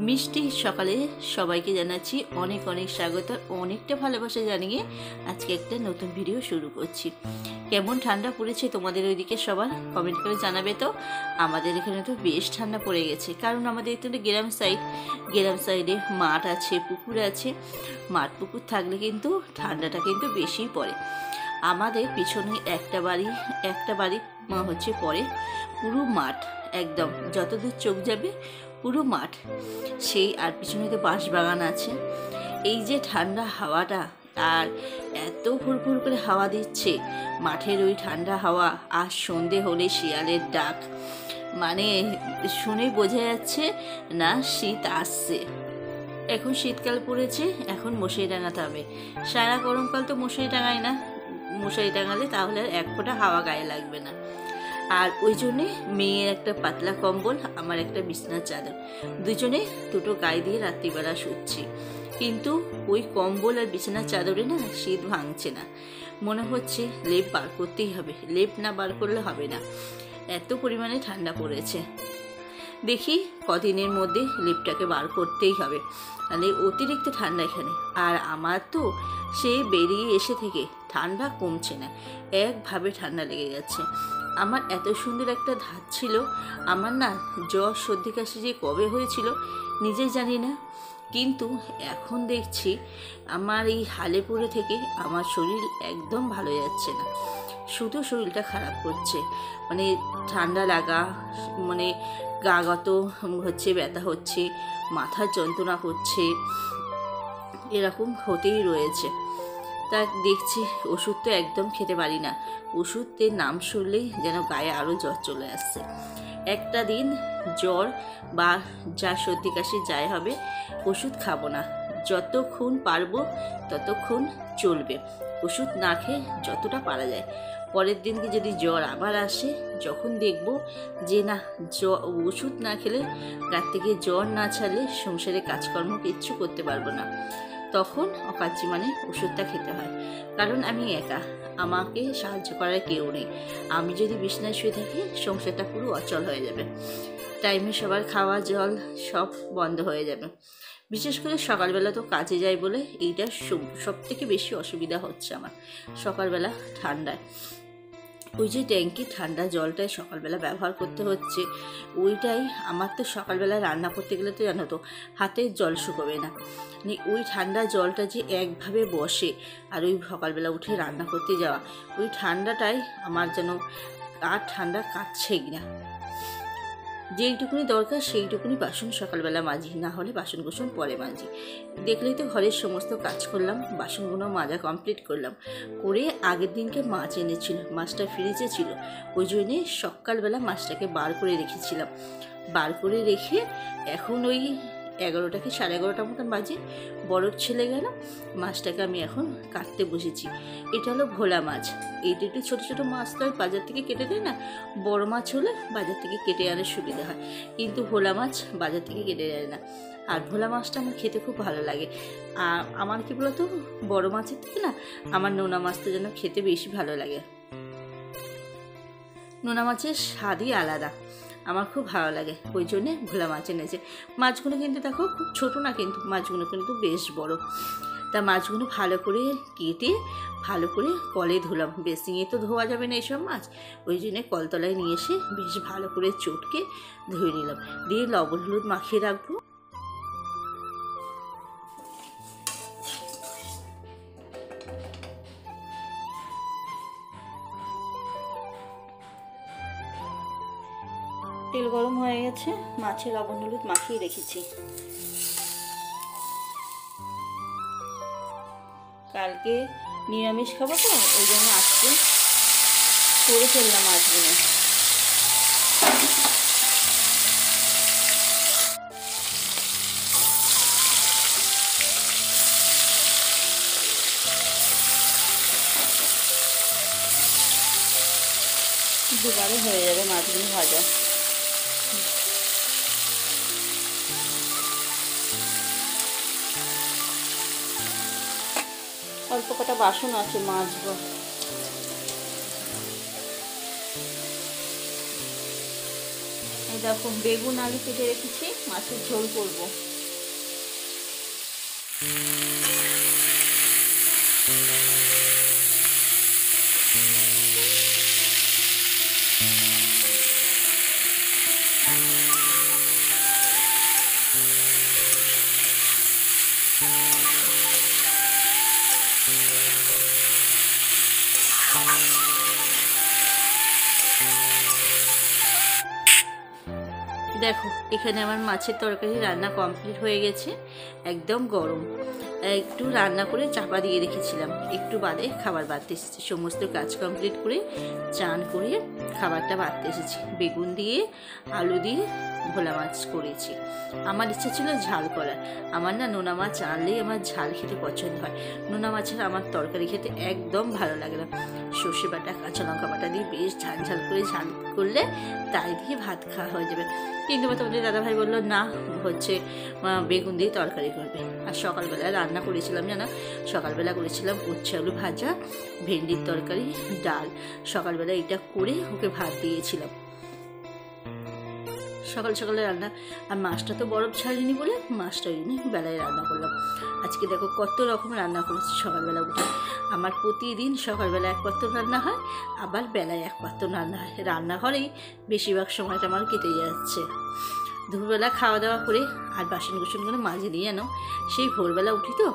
মিষ্টি সকালে সবাইকে জানাচ্ছি অনেক অনেক স্বাগত, অনেকটা ভালোবাসা জানিয়ে আজকে একটা নতুন ভিডিও শুরু করছি। কেমন ঠান্ডা পড়েছে তোমাদের ওইদিকে সবার কমেন্ট করে জানাবে। তো আমাদের এখানে তো বেশ ঠান্ডা পড়ে গেছে, কারণ আমাদের এখানে গ্রাম সাইডে মাঠ আছে, পুকুর আছে। মাঠ পুকুর থাকলে কিন্তু ঠান্ডাটা কিন্তু বেশিই পড়ে। আমাদের পিছনে একটা বাড়ি হচ্ছে পরে পুরো মাঠ, একদম যতদূর চোখ যাবে পুরো মাঠ সেই, আর পিছনে তো বাঁশবাগান আছে। এই যে ঠান্ডা হাওয়াটা, আর এত ফুরফুর করে হাওয়া দিচ্ছে মাঠের ওই ঠান্ডা হাওয়া, আর সন্ধে হলে শিয়ালের ডাক, মানে শুনে বোঝা যাচ্ছে না শীত আসছে। এখন শীতকাল পড়েছে, এখন মশারি টাঙাতে হবে। সারা গরমকাল তো মশারি টাঙায় না, মশারি টাঙালে তাহলে আর এক ফোঁটা হাওয়া গায়ে লাগবে না। আর ওই জন্যে মেয়ের একটা পাতলা কম্বল, আমার একটা বিছানার চাদর, দুজনে দুটো গায়ে দিয়ে রাত্রিবেলা শুচ্ছি। কিন্তু ওই কম্বল আর বিছানার চাদরে না শীত ভাঙছে না, মনে হচ্ছে লেপ বার করতেই হবে, লেপ না বার করলে হবে না, এত পরিমাণে ঠান্ডা পড়েছে। দেখি কদিনের মধ্যে লেপটাকে বার করতেই হবে, মানে অতিরিক্ত ঠান্ডা এখানে। আর আমার তো সে বেরিয়ে এসে থেকে ঠান্ডা কমছে না, একভাবে ঠান্ডা লেগে যাচ্ছে। আমার এত সুন্দর একটা ধাত ছিল, আমার না জ্বর সর্দি কাশি যে কবে হয়েছিল নিজে জানি না, কিন্তু এখন দেখছি আমার এই হালে পড়ে থেকে আমার শরীর একদম ভালো যাচ্ছে না, শুধু শরীরটা খারাপ করছে। মানে ঠান্ডা লাগা, মানে গাগত হচ্ছে, ব্যথা হচ্ছে, মাথার যন্ত্রণা করছে, এরকম হতেই রয়েছে। তা দেখছি ওষুধ তো একদম খেতে পারি না, ওষুধের নাম শুনলেই যেন গায়ে আরও জ্বর চলে আসছে। একটা দিন জ্বর বা যা সর্দি কাশি যাই হবে ওষুধ খাবো না, যতক্ষণ পারবো ততক্ষণ চলবে, ওষুধ না খেয়ে যতটা পারা যায়। পরের দিনকে যদি জ্বর আবার আসে, যখন দেখব যে না ওষুধ না খেলে রাত থেকে জ্বর না ছাড়লে সংসারে কাজকর্ম কিচ্ছু করতে পারবো না, তখন অকার্য মানে ওষুধটা খেতে হয়। কারণ আমি একা, আমাকে সাহায্য করার কেউ নেই। আমি যদি বিছানায় শুয়ে থাকি সংসারটা পুরো অচল হয়ে যাবে, টাইমে সবার খাওয়া জল সব বন্ধ হয়ে যাবে। বিশেষ করে সকালবেলা তো কাজে যাই বলে এইটা সব থেকে বেশি অসুবিধা হচ্ছে আমার সকালবেলা ঠান্ডায়। ওই যে ট্যাঙ্কির ঠান্ডা জলটাই সকালবেলা ব্যবহার করতে হচ্ছে, ওইটাই আমার তো সকালবেলা রান্না করতে গেলে তো জানো তো হাতের জল শুকোবে না, মানে ওই ঠান্ডা জলটা যে একভাবে বসে, আর ওই সকালবেলা উঠে রান্না করতে যাওয়া, ওই ঠান্ডাটাই আমার যেন আর ঠান্ডা কাটছেই না। যেইটুকুনি দরকার সেইটুকুনি বাসন সকালবেলা মাজি, না হলে বাসন কোসন পরে মাজি। দেখলেই তো ঘরের সমস্ত কাজ করলাম, বাসনগুলো মাজা কমপ্লিট করলাম, করে আগের দিনকে মাছ এনেছিল, মাছটা ফ্রিজে ছিল, ওই জন্যে সকালবেলা মাছটাকে বার করে রেখেছিলাম। বার করে রেখে এখন ওই 11টা কি 11:30 মতন বাজে, বড় ছেলে গেল, মাছটাকে আমি এখন কাটতে বসেছি। এটা হলো ভোলা মাছ। এইটা একটু ছোটো ছোটো মাছ তো বাজার থেকে কেটে দেয় না, বড় মাছ হলে বাজার থেকে কেটে আনার সুবিধা হয়, কিন্তু ভোলা মাছ বাজার থেকে কেটে দেয় না। আর ভোলা মাছটা আমার খেতে খুব ভালো লাগে। আর আমার কি বলতো, বড় মাছের থেকে না আমার নোনা মাছটা যেন খেতে বেশি ভালো লাগে, নোনা মাছের স্বাদই আলাদা, আমার খুব ভালো লাগে, ওই জন্যে ভোলা মাছ এনেছে। মাছগুলো কিন্তু দেখো খুব ছোটো না, কিন্তু মাছগুলো কিন্তু বেশ বড়। তা মাছগুলো ভালো করে কেটে ভালো করে কলে ধুলাম, বেসিংয়ে তো ধোয়া যাবে না এইসব মাছ, ওই জন্যে কলতলায় নিয়ে এসে বেশ ভালো করে চটকে ধুয়ে নিলাম, দিয়ে লবণ হলুদ মাখিয়ে রাখবো। তেল গরম হয়ে গেছে, মাছে লবণ হলুদ মাখিয়ে রেখেছি। কালকে নিরামিষ খাবো তো, ওই জন্য আজকে করে ফেললাম মাছগুলো। দুবারে হয়ে যাবে মাছগুলো ভাজা। অল্প কটা বাসন আছে মাজবো। দেখো বেগুন আলু কেটে রেখেছি, মাছের ঝোল করবো। দেখো এখানে আমার মাছের তরকারি রান্না কমপ্লিট হয়ে গেছে, একদম গরম। একটু রান্না করে চাপা দিয়ে রেখেছিলাম, একটু বাদে খাবার বাড়তে এসেছি। সমস্ত কাজ কমপ্লিট করে চান করে খাবারটা বাড়তে এসেছি। বেগুন দিয়ে আলু দিয়ে ভোলা মাছ করেছি। আমার ইচ্ছা ছিল ঝাল করার। আমার না নোনা মাছ আনলেই আমার ঝাল খেতে পছন্দ হয়। নোনা মাছের আমার তরকারি খেতে একদম ভালো লাগে না। সর্ষে বাটা কাঁচা লঙ্কা বাটা দিয়ে বেশ ঝাল ঝাল করে ঝাল করলে তাই দিয়ে ভাত খাওয়া হয়ে যাবে। কিন্তু তোমাদের দাদাভাই বললো না, হচ্ছে বেগুন দিয়ে তরকারি করবে। আর সকালবেলা রান্না করেছিলাম জানো, সকালবেলা করেছিলাম উচ্ছে আলু ভাজা, ভেন্ডির তরকারি, ডাল। সকালবেলা এটা করে ওকে ভাত দিয়েছিলাম। সকাল সকালে রান্না। আর মাছটা তো বরফ ছাড়িনি বলে মাছটা ওই নিয়ে বেলায় রান্না করলাম। আজকে দেখো কত রকম রান্না করেছি সকালবেলা উঠে। আমার প্রতিদিন সকালবেলা এক পাত্র রান্না হয়, আবার বেলায় এক পাত্র রান্না হয়। রান্নাঘরেই বেশিরভাগ সময়টা আমার কেটে যাচ্ছে। দুপুরবেলা খাওয়া দাওয়া করে আর বাসন কুসনগুলো মাঝে নিয়ে আনো। সেই ভোরবেলা উঠি তো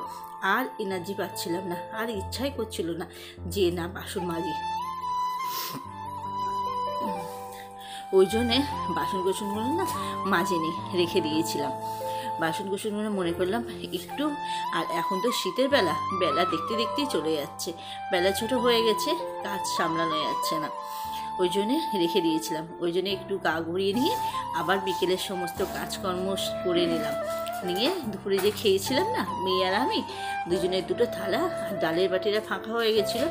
আর এনার্জি পাচ্ছিলাম না, আর ইচ্ছাই করছিল না যে না বাসন মাজি। ওই জন্যে বাসন কুসনগুলো না মাজেনি, রেখে দিয়েছিলাম। বাসন কুসনগুলো মনে করলাম একটু। আর এখন তো শীতের বেলা, বেলা দেখতে দেখতেই চলে যাচ্ছে, বেলা ছোট হয়ে গেছে, কাজ সামলানো যাচ্ছে না। ওই জন্যে রেখে দিয়েছিলাম। ওই জন্যে একটু গা ঘুরিয়ে নিয়ে আবার বিকেলের সমস্ত কাজকর্ম করে নিলাম। নিয়ে দুপুরে যে খেয়েছিলাম না মেয়ে আর আমি, দুজনের দুটো থালা আর ডালের বাটিটা ফাঁকা হয়ে গেছিলো।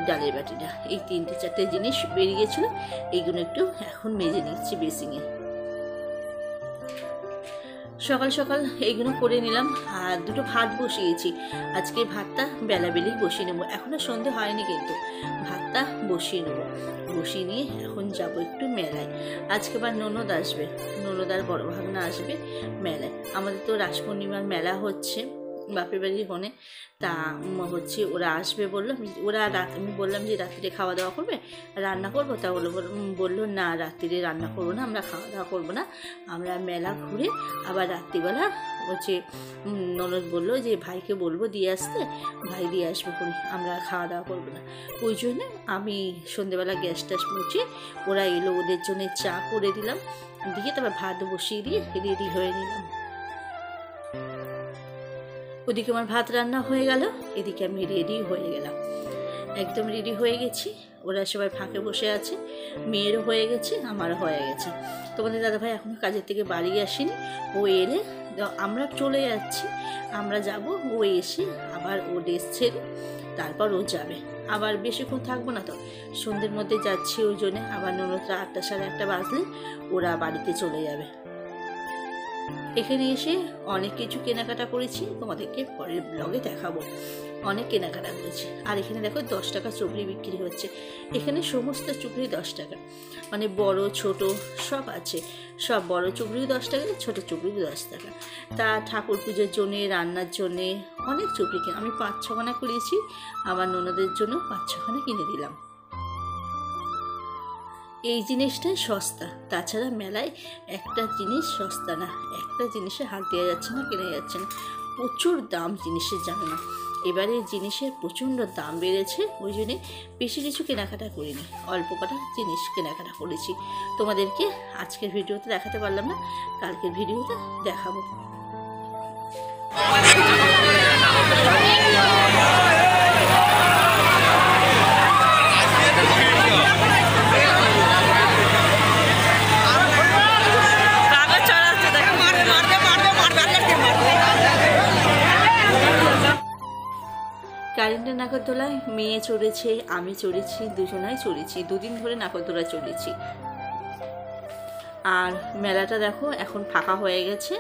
ডালের বাটিটা এই 3-4টে জিনিস বেরিয়ে গেছিলো, এইগুলো একটু এখন মেজে নিচ্ছি বেসিংয়ে। সকাল সকাল এইগুলো করে নিলাম। আর দুটো ভাত বসিয়েছি। আজকে ভাতটা বেলাবেলি বসিয়ে নেবো, এখনও সন্ধে হয়নি কিন্তু ভাতটা বসিয়ে নেবো। বসিয়ে নিয়ে এখন যাব একটু মেলায়। আজকে আবার ননদ আসবে, ননদার বড় ভাগনা আসবে মেলায়। আমাদের তো রাস পূর্ণিমার মেলা হচ্ছে বাপের বাড়ির হনে, তা হচ্ছে ওরা আসবে বললো। ওরা আমি বললাম যে রাত্রিরে খাওয়া দাওয়া করবে, রান্না করবো। তা বললো না রাত্রিরে রান্না করবো না, আমরা খাওয়া দাওয়া করবো না, আমরা মেলা ঘুরে আবার রাত্রিবেলা হচ্ছে ননদ বললো যে ভাইকে বলবো দিয়ে আসতে, ভাই দিয়ে আসবে করে, আমরা খাওয়া দাওয়া করবো না। ওই জন্য আমি সন্ধেবেলা গ্যাস ট্যাস মুছে ওরা এলো, ওদের জন্য চা করে দিলাম, দিয়ে তারপর ভাত বসিয়ে দিয়ে রেডি হয়ে নিলাম। ওদিকে আমার ভাত রান্না হয়ে গেল, এদিকে আমি রেডি হয়ে গেলাম, একদম রেডি হয়ে গেছি। ওরা সবাই ফাঁকে বসে আছে, মেয়েরও হয়ে গেছে, আমারও হয়ে গেছে। তোমাদের দাদাভাই এখনও কাজের থেকে বাড়ি আসেনি, ও এলে আমরা চলে যাচ্ছি, আমরা যাব। ও এসে আবার ও ড্রেস ছেড়ে তারপর ও যাবে। আবার বেশিক্ষণ থাকবো না তো, সন্ধ্যের মধ্যে যাচ্ছি। ওই জন্যে আবার ননদরা 8টা সাড়ে 8টা বাজলে ওরা বাড়িতে চলে যাবে। এখানে এসে অনেক কিছু কেনাকাটা করেছি, তোমাদেরকে পরের ব্লগে দেখাবো। অনেক কেনাকাটা করেছি। আর এখানে দেখো 10 টাকা চুবড়ি বিক্রি হচ্ছে। এখানে সমস্ত চুবড়ি 10 টাকা, মানে বড় ছোট সব আছে। সব বড় চুবড়িও 10 টাকা, ছোটো চুবড়িও 10 টাকা। তা ঠাকুর পুজোর জন্যে, রান্নার জন্যে অনেক চুবড়ি কিনে আমি 5-6খানা করেছি। আমার ননদের জন্য 5-6খানা কিনে দিলাম। এই জিনিসটাই সস্তা, তাছাড়া মেলায় একটা জিনিস সস্তা না, একটা জিনিসে হাত দেওয়া যাচ্ছে না, কেনা যাচ্ছে না। প্রচুর দাম জিনিসের, জানো না এবারে জিনিসের প্রচণ্ড দাম বেড়েছে। ওই জন্যে বেশি কিছু কেনাকাটা করিনি, অল্প কটা জিনিস কেনাকাটা করেছি। তোমাদেরকে আজকের ভিডিওতে দেখাতে পারলাম না, কালকের ভিডিওতে দেখাবো। কারেন্টের নাগরদোলায় মেয়ে চড়েছে, আমি চড়েছি, দুজনাই চড়েছি। 2 দিন ধরে নাগরদোলা চড়েছি। আর মেলাটা দেখো এখন ফাঁকা হয়ে গেছে।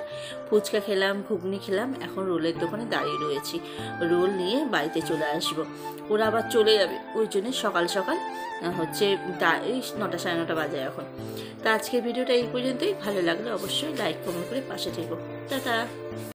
ফুচকা খেলাম, ঘুগনি খেলাম, এখন রোলের দোকানে দাঁড়িয়ে রয়েছি। রোল নিয়ে বাড়িতে চলে আসবো। ওরা আবার চলে যাবে, ওই জন্য সকাল সকাল হচ্ছে এই 9টা সাড়ে 9টা বাজে এখন। তা আজকের ভিডিওটা এই পর্যন্তই। ভালো লাগলে অবশ্যই লাইক কমেন্ট করে পাশে থেকো। টাটা।